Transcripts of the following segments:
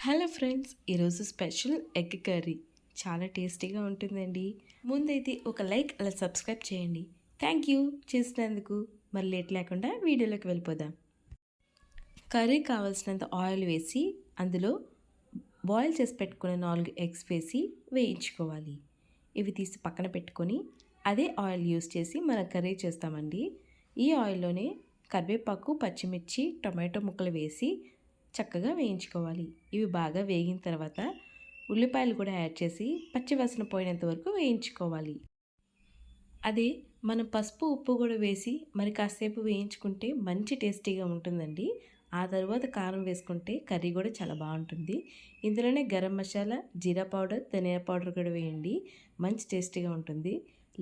Hello friends, ఈరోజు special egg curry చాలా టేస్టీగా ఉంటుందండి. ముందైతే ఒక లైక్ అలా సబ్స్క్రైబ్ చేయండి. థ్యాంక్ యూ చేసినందుకు. మరి లేట్ లేకుండా వీడియోలోకి వెళ్ళిపోదాం. కర్రీ కావాల్సినంత ఆయిల్ వేసి అందులో బాయిల్ చేసి పెట్టుకున్న 4 ఎగ్స్ వేసి వేయించుకోవాలి. ఇవి తీసి పక్కన పెట్టుకొని అదే ఆయిల్ యూస్ చేసి మనం కర్రీ చేస్తామండి. ఈ ఆయిల్లోనే కరివేపాకు, పచ్చిమిర్చి, టొమాటో ముక్కలు వేసి చక్కగా వేయించుకోవాలి. ఇవి బాగా వేగిన తర్వాత ఉల్లిపాయలు కూడా యాడ్ చేసి పచ్చివాసన పోయినంత వరకు వేయించుకోవాలి. అదే మనం పసుపు, ఉప్పు కూడా వేసి మరి కాసేపు వేయించుకుంటే మంచి టేస్టీగా ఉంటుందండి. ఆ తర్వాత కారం వేసుకుంటే కర్రీ కూడా చాలా బాగుంటుంది. ఇందులోనే గరం మసాలా, జీరా పౌడర్, ధనియా పౌడర్ కూడా వేయండి. మంచి టేస్టీగా ఉంటుంది.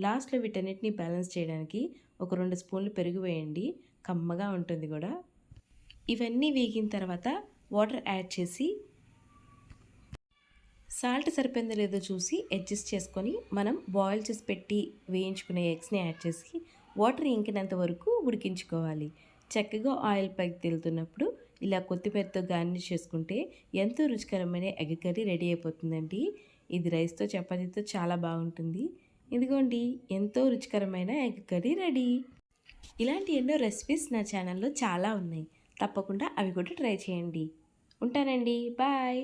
లాస్ట్లో వీటన్నిటిని బ్యాలెన్స్ చేయడానికి ఒక 2 స్పూన్లు పెరుగు వేయండి. కమ్మగా ఉంటుంది కూడా. ఇవన్నీ వేగిన తర్వాత వాటర్ యాడ్ చేసి సాల్ట్ సరిపోయిందో లేదో చూసి అడ్జస్ట్ చేసుకొని మనం బాయిల్ చేసి పెట్టి వేయించుకునే ఎగ్స్ని యాడ్ చేసి వాటర్ ఇంకినంత వరకు ఉడికించుకోవాలి. చక్కగా ఆయిల్ పైకి తేలుతున్నప్పుడు ఇలా కొత్తిమీరతో గార్నిష్ చేసుకుంటే ఎంతో రుచికరమైన ఎగ్ కర్రీ రెడీ అయిపోతుందండి. ఇది రైస్తో, చపాతీతో చాలా బాగుంటుంది. ఇదిగోండి, ఎంతో రుచికరమైన ఎగ్ కర్రీ రెడీ. ఇలాంటి ఎన్నో రెసిపీస్ నా ఛానల్లో చాలా ఉన్నాయి. తప్పకుండా అవి కూడా ట్రై చేయండి. ఉంటానండి. బాయ్.